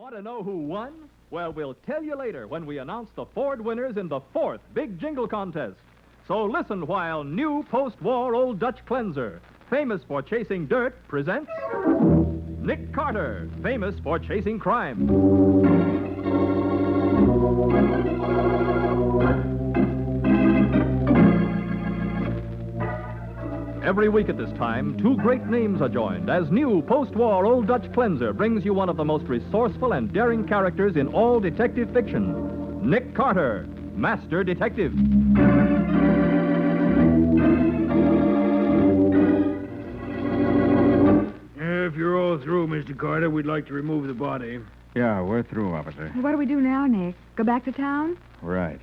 Want to know who won? Well, we'll tell you later when we announce the Ford winners in the 4th Big Jingle Contest. So listen while new post-war Old Dutch cleanser, famous for chasing dirt, presents Nick Carter, famous for chasing crime. Every week at this time, two great names are joined as new post-war Old Dutch cleanser brings you one of the most resourceful and daring characters in all detective fiction, Nick Carter, Master Detective. If you're all through, Mr. Carter, we'd like to remove the body. Yeah, we're through, officer. What do we do now, Nick? Go back to town? Right.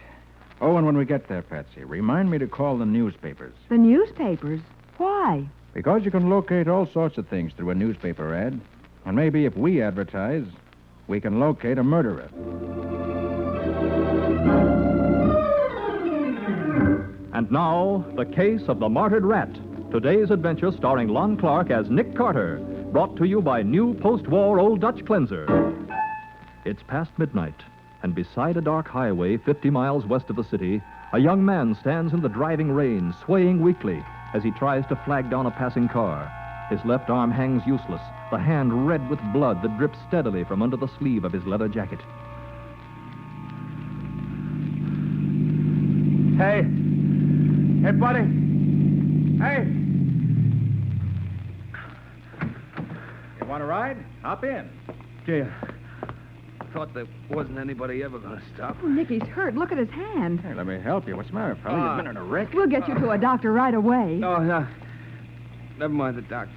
Oh, and when we get there, Patsy, remind me to call the newspapers. The newspapers? Why? Because you can locate all sorts of things through a newspaper ad. And maybe if we advertise, we can locate a murderer. And now, the case of the Martyred Rat. Today's adventure starring Lon Clark as Nick Carter, brought to you by new post-war Old Dutch cleanser. It's past midnight, and beside a dark highway 50 miles west of the city, a young man stands in the driving rain, swaying weakly as he tries to flag down a passing car. His left arm hangs useless, the hand red with blood that drips steadily from under the sleeve of his leather jacket. Hey. Hey, buddy. Hey. You want a ride? Hop in. Gee, thought there wasn't anybody ever going to stop. Oh, Nicky's hurt. Look at his hand. Hey, let me help you. What's the matter, fella? You've been in a wreck. We'll get you to a doctor right away. No. Never mind the doctor.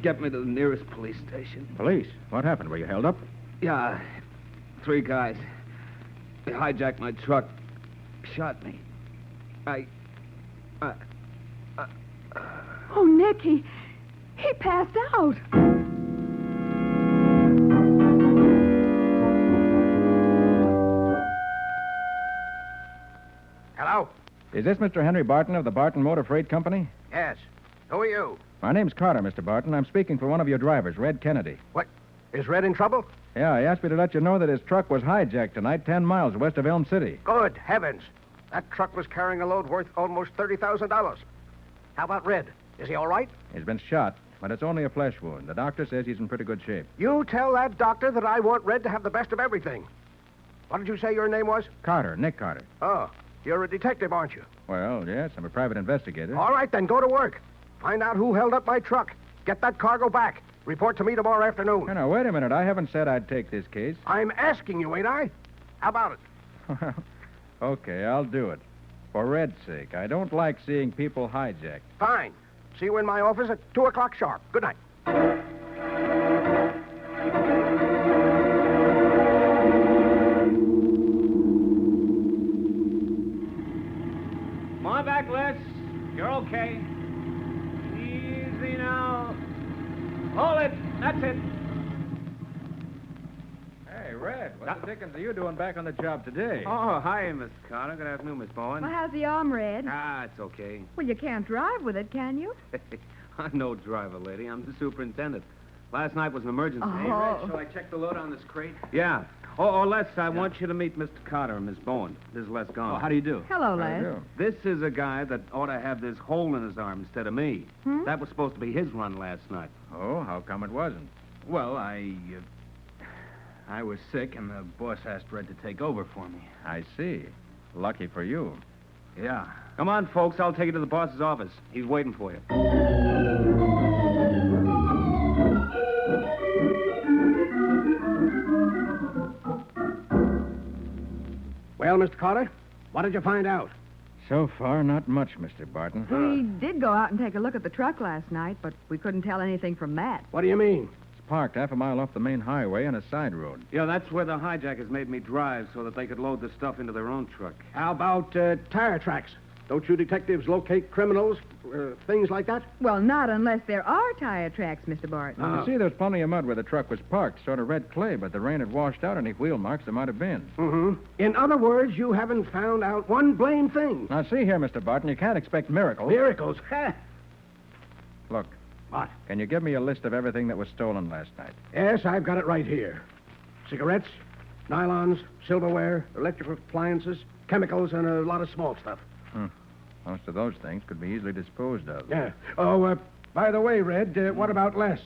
Get me to the nearest police station. Police? What happened? Were you held up? Yeah, 3 guys. They hijacked my truck. Shot me. Oh, Nick, he passed out. Hello? Is this Mr. Henry Barton of the Barton Motor Freight Company? Yes. Who are you? My name's Carter, Mr. Barton. I'm speaking for one of your drivers, Red Kennedy. What? Is Red in trouble? Yeah, he asked me to let you know that his truck was hijacked tonight 10 miles west of Elm City. Good heavens. That truck was carrying a load worth almost $30,000. How about Red? Is he all right? He's been shot, but it's only a flesh wound. The doctor says he's in pretty good shape. You tell that doctor that I want Red to have the best of everything. What did you say your name was? Carter, Nick Carter. Oh, you're a detective, aren't you? Well, yes, I'm a private investigator. All right, then, go to work. Find out who held up my truck. Get that cargo back. Report to me tomorrow afternoon. Now, wait a minute. I haven't said I'd take this case. I'm asking you, ain't I? How about it? Okay, I'll do it. For Red's sake. I don't like seeing people hijacked. Fine. See you in my office at 2 o'clock sharp. Good night. Come on back, Les. You're okay. Easy now. Hold it. That's it. Hey, Red, what the dickens are you doing back on the job today? Oh, hi, Miss Carter. Good afternoon, Miss Bowen. Well, how's the arm, Red? It's okay. Well, you can't drive with it, can you? I'm no driver, lady. I'm the superintendent. Last night was an emergency. Oh. Hey, Red, shall I check the load on this crate? Yeah. Oh, Les, I want you to meet Mr. Carter and Miss Bowen. This is Les Gone. How do you do? Hello, I Les. do. This is a guy that ought to have this hole in his arm instead of me. That was supposed to be his run last night. Oh, how come it wasn't? Well, I was sick, and the boss asked Red to take over for me. I see. Lucky for you. Yeah. Come on, folks. I'll take you to the boss's office. He's waiting for you. Well, Mr. Carter, what did you find out? So far, not much, Mr. Barton. We did go out and take a look at the truck last night, but we couldn't tell anything from that. What do you mean? It's parked half a mile off the main highway on a side road. Yeah, that's where the hijackers made me drive so that they could load the stuff into their own truck. How about tire tracks? Don't you detectives locate criminals, things like that? Well, not unless there are tire tracks, Mr. Barton. You see, there's plenty of mud where the truck was parked, sort of red clay, but the rain had washed out any wheel marks there might have been. Mm-hmm. In other words, you haven't found out one blame thing. Now, see here, Mr. Barton, you can't expect miracles. Miracles? Ha! Look, What? can you give me a list of everything that was stolen last night? Yes, I've got it right here. Cigarettes, nylons, silverware, electrical appliances, chemicals, and a lot of small stuff. Most of those things could be easily disposed of. Yeah. Oh, by the way, Red, what about Les?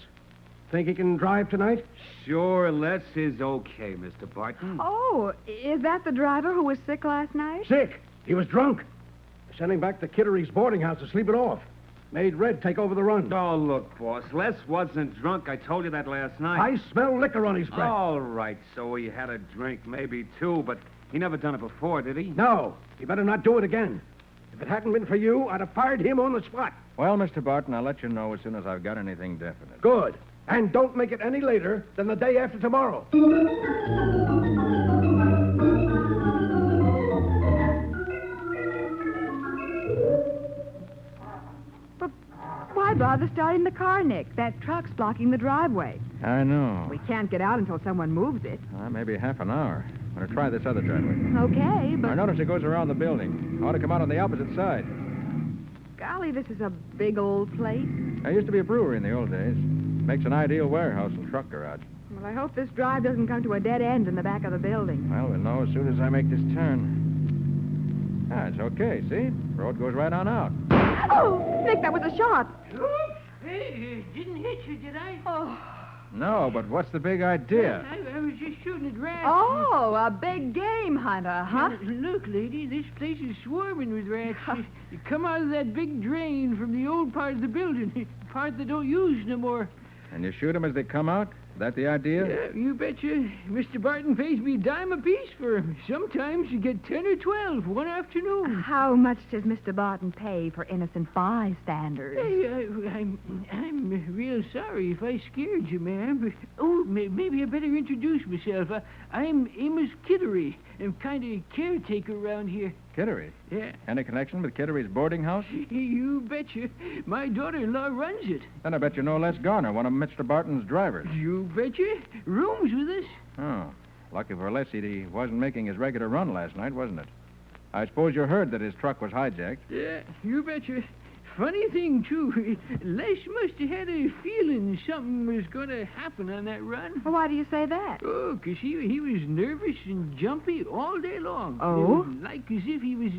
Think he can drive tonight? Sure, Les is okay, Mr. Barton. Oh, is that the driver who was sick last night? Sick. He was drunk. Sent him back to Kittery's boarding house to sleep it off. Made Red take over the run. Oh, look, boss. Les wasn't drunk. I told you that last night. I smell liquor on his breath. All right, so he had a drink, maybe two, but he never done it before, did he? No. He better not do it again. If it hadn't been for you, I'd have fired him on the spot. Well, Mr. Barton, I'll let you know as soon as I've got anything definite. Good. And don't make it any later than the day after tomorrow. But why bother starting the car, Nick? That truck's blocking the driveway. I know. We can't get out until someone moves it. Maybe half an hour. I'm going to try this other driveway. Okay, I but notice it goes around the building. I ought to come out on the opposite side. golly, this is a big old place. There used to be a brewery in the old days. Makes an ideal warehouse and truck garage. Well, I hope this drive doesn't come to a dead end in the back of the building. Well, we'll know as soon as I make this turn. It's okay, see? Road goes right on out. Oh, Nick, that was a shot. Hey, didn't hit you, did I? Oh, No, but what's the big idea? I was just shooting at rats. oh, a big game hunter, huh? Look, lady, this place is swarming with rats. You come out of that big drain from the old part of the building, the part they don't use no more. And you shoot them as they come out? Is that the idea? Yeah, you betcha. Mr. Barton pays me a dime apiece for 'em. Sometimes you get 10 or 12 one afternoon. How much does Mr. Barton pay for innocent bystanders? Hey, I'm real sorry if I scared you, ma'am. But, maybe I better introduce myself. I'm Amos Kittery. I'm kind of caretaker around here. Kittery? Yeah. Any connection with Kittery's boarding house? You betcha. My daughter-in-law runs it. Then I bet you know Les Garner, one of Mr. Barton's drivers. You betcha. Rooms with us. Oh. Lucky for Les, he wasn't making his regular run last night, wasn't it? I suppose you heard that his truck was hijacked. Yeah, you betcha. Funny thing, too. Les must have had a feeling something was going to happen on that run. Well, why do you say that? Oh, 'cause he was nervous and jumpy all day long. Oh? Like as if he was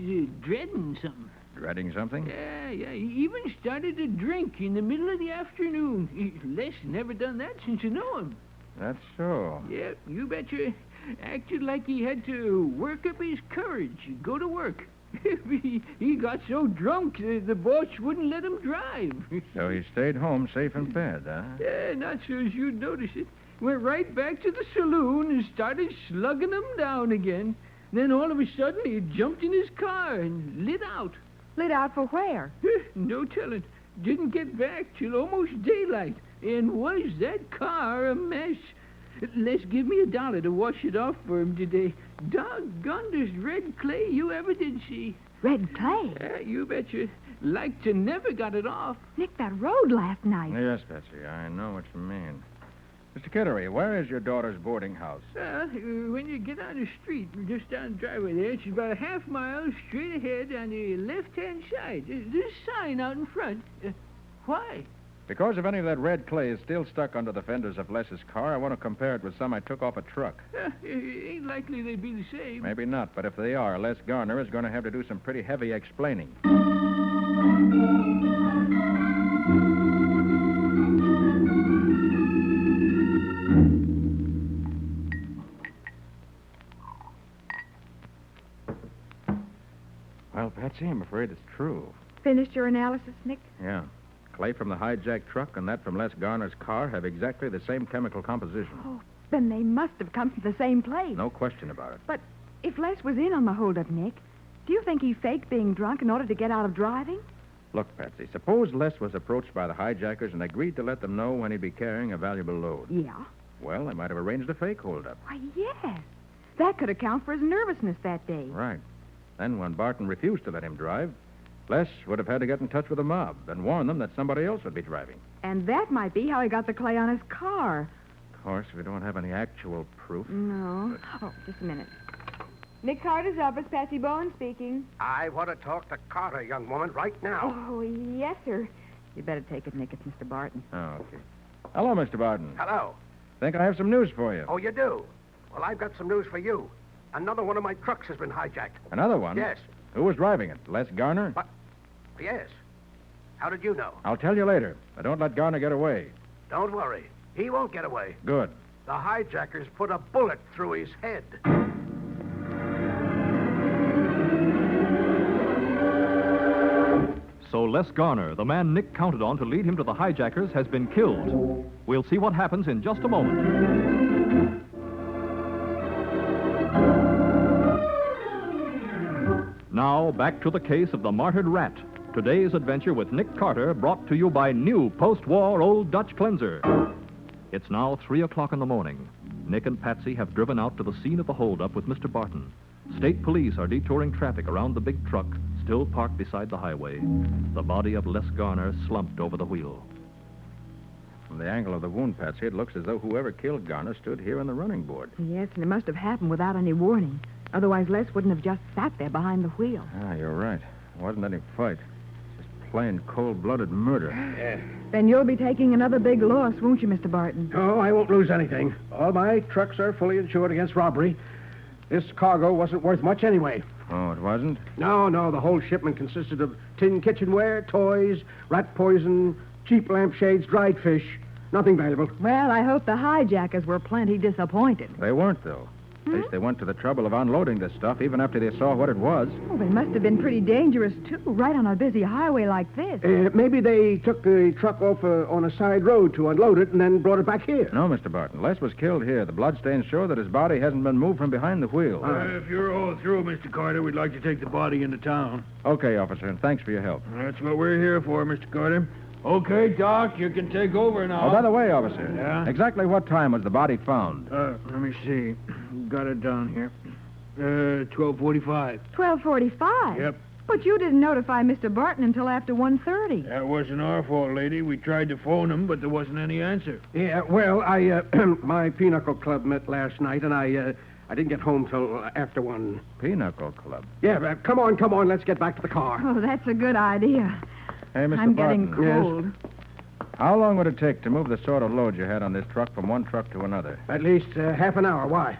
dreading something. Dreading something? Yeah. He even started to drink in the middle of the afternoon. Les never done that since I know him. That's so. Yeah, you betcha. Acted like he had to work up his courage and go to work. He got so drunk, the boss wouldn't let him drive. So he stayed home safe in bed, huh? Yeah, not so as you'd notice it. Went right back to the saloon and started slugging them down again. Then all of a sudden he jumped in his car and lit out. Lit out for where? No telling. Didn't get back till almost daylight. And was that car a mess? Les give me $1 to wash it off for him today. Doggonedest red clay you ever did see. Red clay? Yeah, you betcha. Like to never got it off. Nick, that road last night. Yes, Betsy, I know what you mean. Mr. Kittery, where is your daughter's boarding house? When you get on the street, just down the driveway there, it's about a half mile straight ahead on the left-hand side. There's a sign out in front. Why? Because if any of that red clay is still stuck under the fenders of Les's car, I want to compare it with some I took off a truck. Ain't likely they'd be the same. Maybe not, but if they are, Les Garner is going to have to do some pretty heavy explaining. Well, Patsy, I'm afraid it's true. Finished your analysis, Nick? Yeah. Clay from the hijacked truck and that from Les Garner's car have exactly the same chemical composition. Oh, then they must have come from the same place. No question about it. But if Les was in on the holdup, Nick, do you think he faked being drunk in order to get out of driving? Look, Patsy, suppose Les was approached by the hijackers and agreed to let them know when he'd be carrying a valuable load. Yeah. Well, they might have arranged a fake holdup. Why, yes. That could account for his nervousness that day. Right. Then when Barton refused to let him drive, Les would have had to get in touch with the mob and warn them that somebody else would be driving. And that might be how he got the clay on his car. Of course, we don't have any actual proof. No. Oh, just a minute. Nick Carter's office, Patsy Bowen speaking. I want to talk to Carter, young woman, right now. Oh, yes, sir. You better take it, Nick. It's Mr. Barton. Oh, okay. Hello, Mr. Barton. Hello. Think I have some news for you. Oh, you do? Well, I've got some news for you. Another one of my trucks has been hijacked. Another one? Yes. Who was driving it? Les Garner? What? Yes. How did you know? I'll tell you later. But don't let Garner get away. Don't worry. He won't get away. Good. The hijackers put a bullet through his head. So Les Garner, the man Nick counted on to lead him to the hijackers, has been killed. We'll see what happens in just a moment. Now, back to the case of the Martyred Rat. Today's adventure with Nick Carter, brought to you by new post-war Old Dutch Cleanser. It's now 3 o'clock in the morning. Nick and Patsy have driven out to the scene of the holdup with Mr. Barton. State police are detouring traffic around the big truck, still parked beside the highway. The body of Les Garner slumped over the wheel. From the angle of the wound, Patsy, it looks as though whoever killed Garner stood here on the running board. Yes, and it must have happened without any warning. Otherwise, Les wouldn't have just sat there behind the wheel. Ah, you're right. It wasn't any fight. Just plain cold-blooded murder. Yeah. Then you'll be taking another big loss, won't you, Mr. Barton? Oh, I won't lose anything. All my trucks are fully insured against robbery. This cargo wasn't worth much anyway. Oh, it wasn't? No, the whole shipment consisted of tin kitchenware, toys, rat poison, cheap lampshades, dried fish. Nothing valuable. Well, I hope the hijackers were plenty disappointed. They weren't, though. At least they went to the trouble of unloading this stuff, even after they saw what it was. Oh, they must have been pretty dangerous, too, right on a busy highway like this. Maybe they took the truck off on a side road to unload it and then brought it back here. No, Mr. Barton. Les was killed here. The bloodstains show that his body hasn't been moved from behind the wheel. If you're all through, Mr. Carter, we'd like to take the body into town. Okay, officer, and thanks for your help. That's what we're here for, Mr. Carter. Okay, Doc, you can take over now. Oh, by the way, officer. Yeah? Exactly what time was the body found? Let me see. Got it down here. 12:45. 12:45? Yep. But you didn't notify Mr. Barton until after 1:30. That wasn't our fault, lady. We tried to phone him, but there wasn't any answer. Yeah, well, my pinochle club met last night, and I didn't get home till after 1. Pinochle Club. Yeah, come on, let's get back to the car. Oh, that's a good idea. Hey, Mr. I'm Barton. getting cold. How long would it take to move the sort of load you had on this truck from one truck to another? At least half an hour. Why?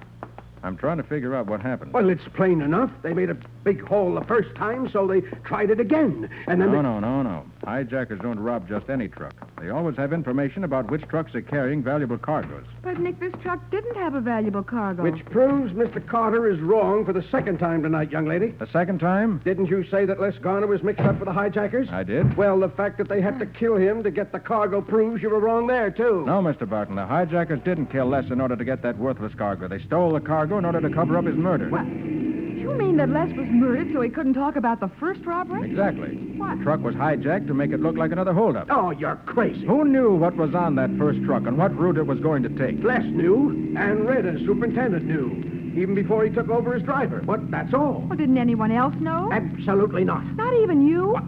I'm trying to figure out what happened. Well, it's plain enough. They made a big haul the first time, so they tried it again. And then No. Hijackers don't rob just any truck. They always have information about which trucks are carrying valuable cargoes. But, Nick, this truck didn't have a valuable cargo. Which proves Mr. Carter is wrong for the second time tonight, young lady. The second time? Didn't you say that Les Garner was mixed up with the hijackers? I did. Well, the fact that they had to kill him to get the cargo proves you were wrong there, too. No, Mr. Barton. The hijackers didn't kill Les in order to get that worthless cargo. They stole the cargo in order to cover up his murder. What? You mean that Les was murdered so he couldn't talk about the first robbery? Exactly. What? The truck was hijacked to make it look like another holdup. Oh, you're crazy. Who knew what was on that first truck and what route it was going to take? Les knew, and Red, as superintendent, knew. Even before he took over as driver. But that's all. Well, didn't anyone else know? Absolutely not. Not even you? What?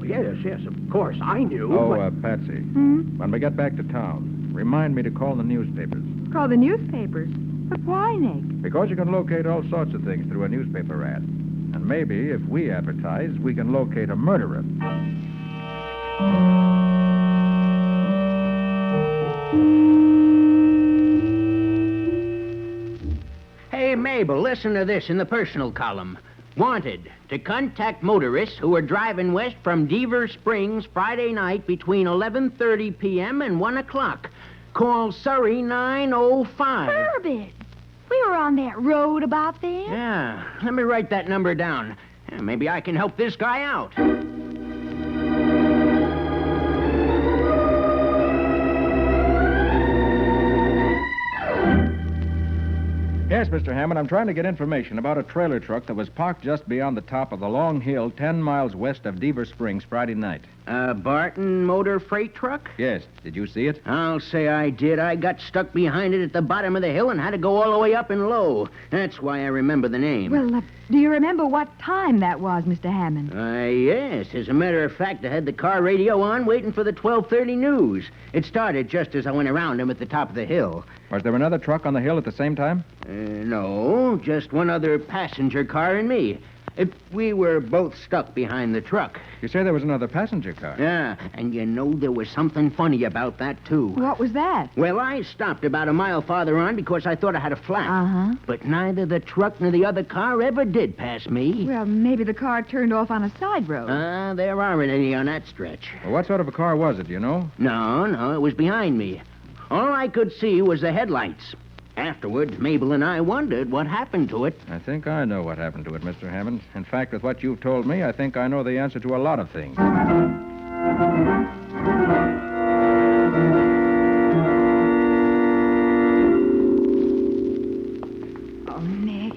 Yes, of course, I knew. Oh, Patsy. When we get back to town, remind me to call the newspapers. Call the newspapers? But why, Nick? Because you can locate all sorts of things through a newspaper ad. And maybe if we advertise, we can locate a murderer. Hey, Mabel, listen to this in the personal column. Wanted to contact motorists who are driving west from Deaver Springs Friday night between 11:30 p.m. and 1 o'clock. Call Surrey 905. Burbage. We were on that road about then. Yeah, let me write that number down. Maybe I can help this guy out. Yes, Mr. Hammond, I'm trying to get information about a trailer truck that was parked just beyond the top of the long hill 10 miles west of Deaver Springs Friday night. Barton motor freight truck? Yes. Did you see it? I'll say I did. I got stuck behind it at the bottom of the hill and had to go all the way up and low. That's why I remember the name. Well, do you remember what time that was, Mr. Hammond? Yes. As a matter of fact, I had the car radio on waiting for the 12:30 news. It started just as I went around him at the top of the hill. Was there another truck on the hill at the same time? No, just one other passenger car and me. We were both stuck behind the truck. You say there was another passenger car? Yeah, and you know there was something funny about that, too. What was that? Well, I stopped about a mile farther on because I thought I had a flat. Uh-huh. But neither the truck nor the other car ever did pass me. Well, maybe the car turned off on a side road. There aren't any on that stretch. Well, what sort of a car was it, do you know? No, it was behind me. All I could see was the headlights. Afterwards, Mabel and I wondered what happened to it. I think I know what happened to it, Mr. Hammond. In fact, with what you've told me, I think I know the answer to a lot of things. Oh, Nick.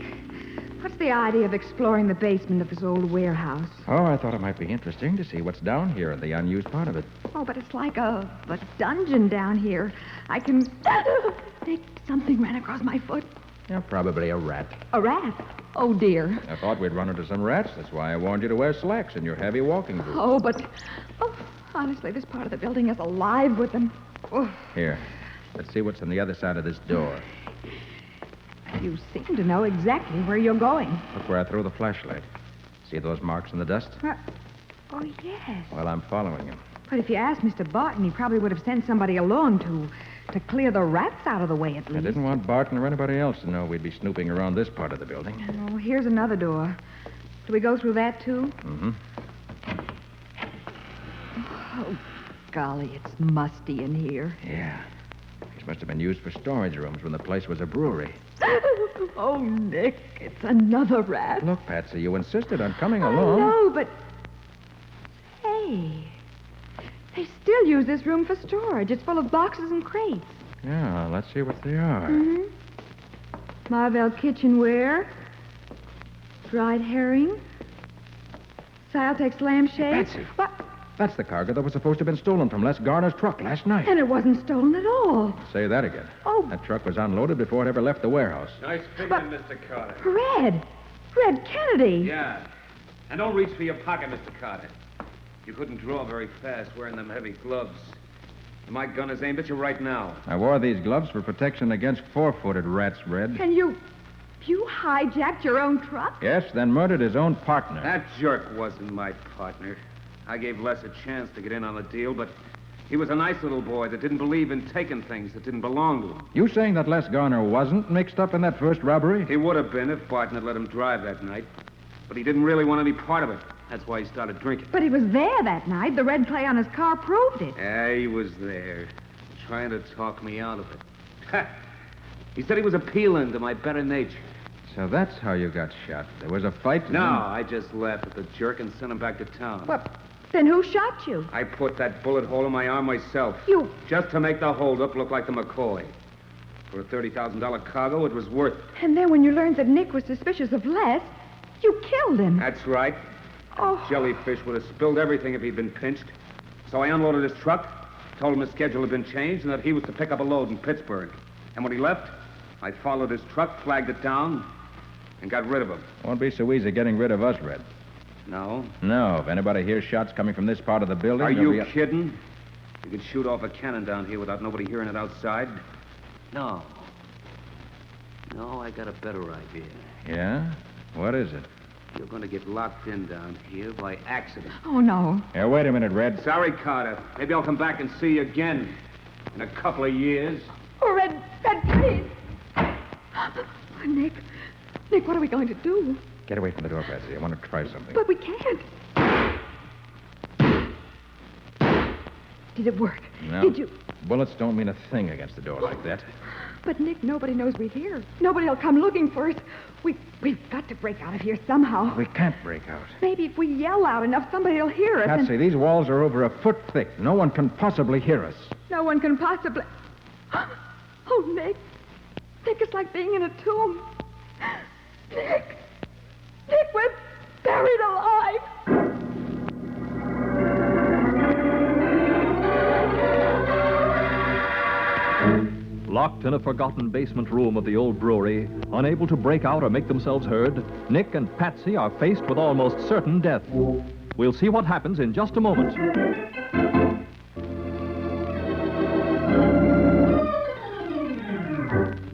What's the idea of exploring the basement of this old warehouse? Oh, I thought it might be interesting to see what's down here in the unused part of it. Oh, but it's like a dungeon down here. I can... Nick, something ran across my foot. Yeah, probably a rat. A rat? Oh, dear. I thought we'd run into some rats. That's why I warned you to wear slacks in your heavy walking boots. Oh, but... Oh, honestly, this part of the building is alive with them. Oh, Here, let's see what's on the other side of this door. you seem to know exactly where you're going. Look where I threw the flashlight. See those marks in the dust? Oh, yes. Well, I'm following him. But if you asked Mr. Barton, he probably would have sent somebody along to clear the rats out of the way, at I least. didn't want Barton or anybody else to know we'd be snooping around this part of the building. Oh, here's another door. Do we go through that, too? Mm-hmm. Oh, golly, it's musty in here. Yeah. These must have been used for storage rooms when the place was a brewery. Oh, Nick, it's another rat. Look, Patsy, you insisted on coming I along. know, but... Hey, they still use this room for storage. It's full of boxes and crates. Yeah, let's see what they are. Mm-hmm. Marvell kitchenware, dried herring, Siletex lampshades. Patsy. What? That's the cargo that was supposed to have been stolen from Les Garner's truck last night. And it wasn't stolen at all. Say that again. Oh. That truck was unloaded before it ever left the warehouse. Nice picking, But- Mr. Carter. Red Kennedy. Yeah. And don't reach for your pocket, Mr. Carter. You couldn't draw very fast wearing them heavy gloves. My gun is aimed at you right now. I wore these gloves for protection against four-footed rats, Red. And you hijacked your own truck? Yes, then murdered his own partner. That jerk wasn't my partner. I gave Les a chance to get in on the deal, but he was a nice little boy that didn't believe in taking things that didn't belong to him. You saying that Les Garner wasn't mixed up in that first robbery? He would have been if Barton had let him drive that night. But he didn't really want any part of it. That's why he started drinking. But he was there that night. The red clay on his car proved it. Yeah, he was there, trying to talk me out of it. He said he was appealing to my better nature. So that's how you got shot. There was a fight? and No, then- I just laughed at the jerk and sent him back to town. What? Then who shot you? I put that bullet hole in my arm myself. You... Just to make the holdup look like the McCoy. For a $30,000 cargo, it was worth it. And then when you learned that Nick was suspicious of Les, you killed him. That's right. Oh. Jellyfish would have spilled everything if he'd been pinched. So I unloaded his truck, told him his schedule had been changed, and that he was to pick up a load in Pittsburgh. And when he left, I followed his truck, flagged it down, and got rid of him. Won't be so easy getting rid of us, Red. No? No, if anybody hears shots coming from this part of the building... Are there'll you be a- kidding? You could shoot off a cannon down here without nobody hearing it outside? No. No, I got a better idea. Yeah? What is it? You're going to get locked in down here by accident. Oh, no. Here, wait a minute, Red. Sorry, Carter. Maybe I'll come back and see you again in a couple of years. Oh, Red, please. Nick, what are we going to do? Get away from the door, Patsy. I want to try something. But we can't. Did it work? No. Did you... Bullets don't mean a thing against the door like that. But, Nick, nobody knows we're here. Nobody will come looking for us. We've got to break out of here somehow. We can't break out. Maybe if we yell loud enough, somebody will hear us. Patsy, these walls are over a foot thick. No one can possibly hear us. No one can possibly... Oh, Nick. Nick, it's like being in a tomb. Nick, we're buried alive. Locked in a forgotten basement room of the old brewery, unable to break out or make themselves heard, Nick and Patsy are faced with almost certain death. We'll see what happens in just a moment.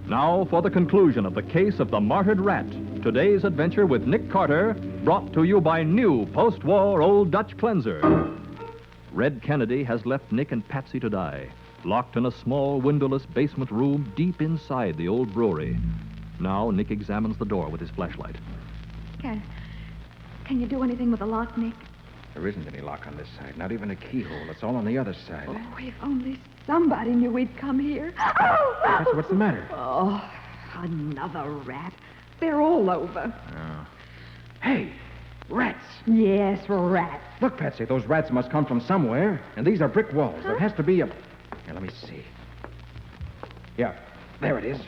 Now Now for the conclusion of the case of the Martyred Rat. Today's adventure with Nick Carter, brought to you by new post-war Old Dutch Cleanser. Red Kennedy has left Nick and Patsy to die, locked in a small windowless basement room deep inside the old brewery. Now Nick examines the door with his flashlight. Can you do anything with the lock, Nick? There isn't any lock on this side, not even a keyhole. It's all on the other side. Oh, if only somebody knew we'd come here. Oh! Patsy, what's the matter? Oh, another rat. They're all over. Oh. Hey, rats. Yes, rats. Look, Patsy, those rats must come from somewhere, and these are brick walls. There has to be a... Here, let me see. Yeah, there it is.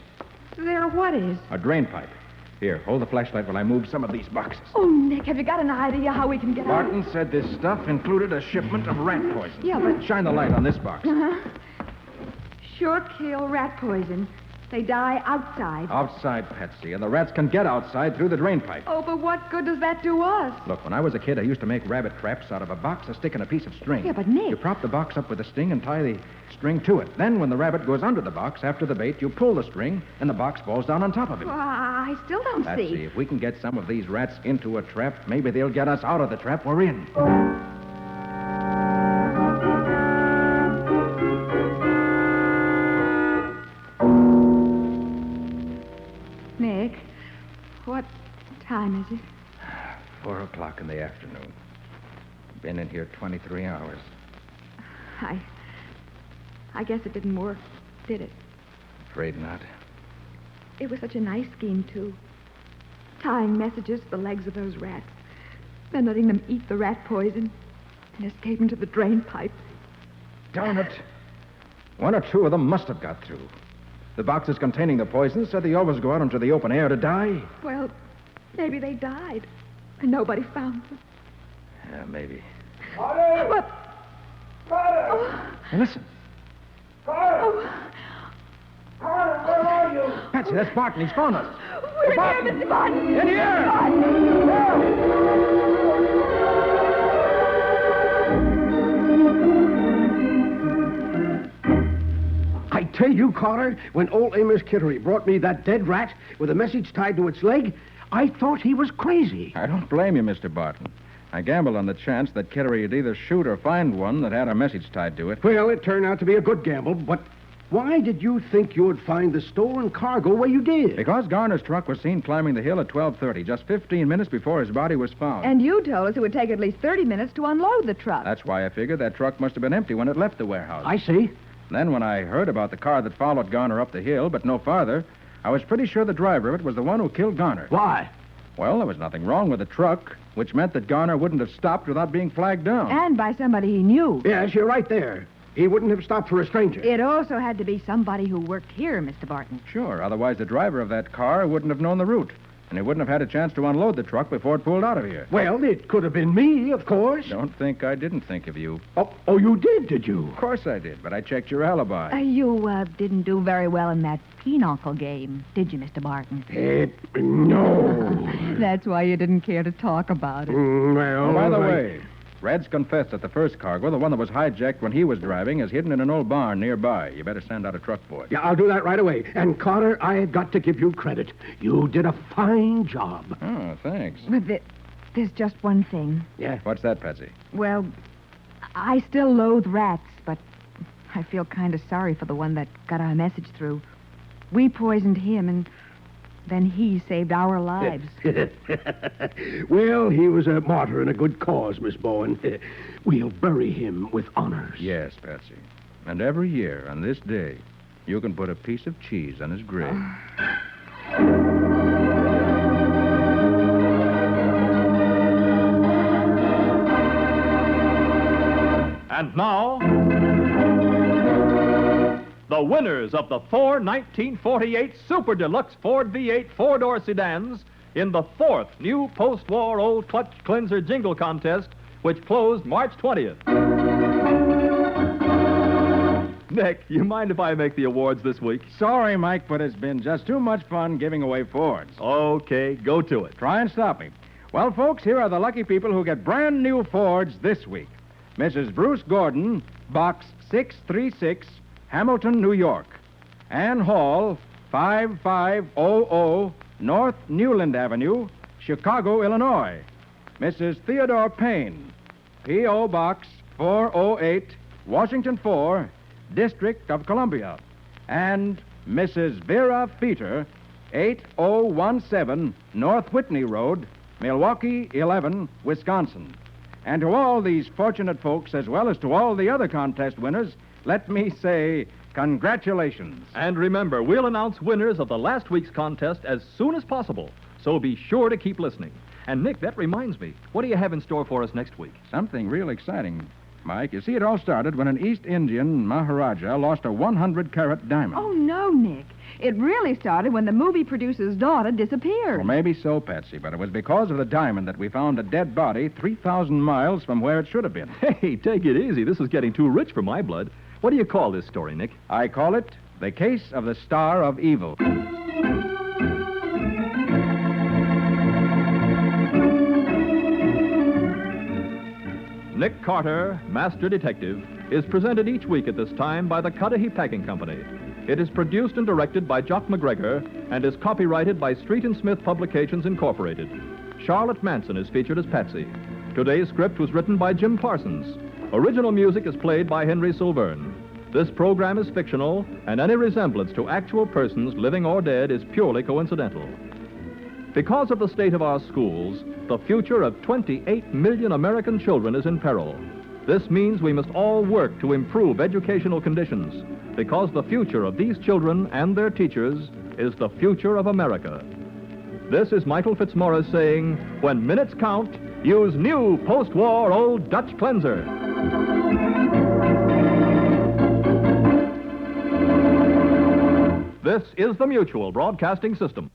There what is? A drain pipe. Here, hold the flashlight while I move some of these boxes. Oh, Nick, have you got an idea how we can get out? Martin said this stuff included a shipment of rat poison. Yeah, but... Shine the light on this box. Uh-huh. Sure kill rat poison. They die outside. Outside, Patsy, and the rats can get outside through the drain pipe. Oh, but what good does that do us? Look, when I was a kid, I used to make rabbit traps out of a box, a stick, and a piece of string. Yeah, but Nick... You prop the box up with a sting and tie the string to it. Then, when the rabbit goes under the box after the bait, you pull the string, and the box falls down on top of him. Well, I still don't Patsy, see. if we can get some of these rats into a trap, maybe they'll get us out of the trap we're in. Nick, what time is it? 4 o'clock in the afternoon. Been in here 23 hours. I guess it didn't work, did it? Afraid not. It was such a nice scheme, too. Tying messages to the legs of those rats, then letting them eat the rat poison and escape into the drain pipe. Darn it. One or two of them must have got through. The boxes containing the poison said they always go out into the open air to die. Well, maybe they died, and nobody found them. Yeah, maybe. Carter! What? Carter! Oh, Hey, listen. Carter! oh. Carter, where are you? Patsy, that's Barton. He's found us. We're here, Mr. Martin. In here! I tell you, Carter, when old Amos Kittery brought me that dead rat with a message tied to its leg, I thought he was crazy. I don't blame you, Mr. Barton. I gambled on the chance that Kittery would either shoot or find one that had a message tied to it. Well, it turned out to be a good gamble, but why did you think you would find the stolen cargo where you did? Because Garner's truck was seen climbing the hill at 12:30, just 15 minutes before his body was found. And you told us it would take at least 30 minutes to unload the truck. That's why I figured that truck must have been empty when it left the warehouse. I see. Then when I heard about the car that followed Garner up the hill, but no farther, I was pretty sure the driver of it was the one who killed Garner. Why? Well, there was nothing wrong with the truck, which meant that Garner wouldn't have stopped without being flagged down. And by somebody he knew. Yes, you're right there. He wouldn't have stopped for a stranger. It also had to be somebody who worked here, Mr. Barton. Sure, otherwise the driver of that car wouldn't have known the route, and he wouldn't have had a chance to unload the truck before it pulled out of here. Well, it could have been me, of course. Don't think I didn't think of you. Oh, you did you? Of course I did, but I checked your alibi. You didn't do very well in that pinochle game, did you, Mr. Barton? No. That's why you didn't care to talk about it. Well, Oh, by the way, Red's confessed that the first cargo, the one that was hijacked when he was driving, is hidden in an old barn nearby. You better send out a truck for it. Yeah, I'll do that right away. And, Carter, I've got to give you credit. You did a fine job. Oh, thanks. But there's just one thing. Yeah. What's that, Patsy? Well, I still loathe rats, but I feel kind of sorry for the one that got our message through. We poisoned him, and then he saved our lives. Well, he was a martyr in a good cause, Miss Bowen. We'll bury him with honors. Yes, Patsy. And every year on this day, you can put a piece of cheese on his grave. And now, the winners of the 4 1948 Super Deluxe Ford V8 four-door sedans in the 4th new post-war Old Clutch Cleanser Jingle Contest, which closed March 20th. Nick, you mind if I make the awards this week? Sorry, Mike, but it's been just too much fun giving away Fords. Okay, go to it. Try and stop me. Well, folks, here are the lucky people who get brand new Fords this week. Mrs. Bruce Gordon, Box 636, Hamilton, New York. Ann Hall, 5500 North Newland Avenue, Chicago, Illinois. Mrs. Theodore Payne, P.O. Box 408, Washington 4, District of Columbia. And Mrs. Vera Feeter, 8017 North Whitney Road, Milwaukee 11, Wisconsin. And to all these fortunate folks, as well as to all the other contest winners, let me say congratulations. And remember, we'll announce winners of the last week's contest as soon as possible, so be sure to keep listening. And, Nick, that reminds me, what do you have in store for us next week? Something real exciting, Mike. You see, it all started when an East Indian Maharaja lost a 100-carat diamond. Oh, no, Nick. It really started when the movie producer's daughter disappeared. Well, maybe so, Patsy, but it was because of the diamond that we found a dead body 3,000 miles from where it should have been. Hey, take it easy. This is getting too rich for my blood. What do you call this story, Nick? I call it The Case of the Star of Evil. Nick Carter, Master Detective, is presented each week at this time by the Cudahy Packing Company. It is produced and directed by Jock McGregor and is copyrighted by Street and Smith Publications, Incorporated. Charlotte Manson is featured as Patsy. Today's script was written by Jim Parsons. Original music is played by Henry Silverne. This program is fictional, and any resemblance to actual persons, living or dead, is purely coincidental. Because of the state of our schools, the future of 28 million American children is in peril. This means we must all work to improve educational conditions, because the future of these children and their teachers is the future of America. This is Michael Fitzmaurice saying, when minutes count, use new post-war Old Dutch Cleanser. This is the Mutual Broadcasting System.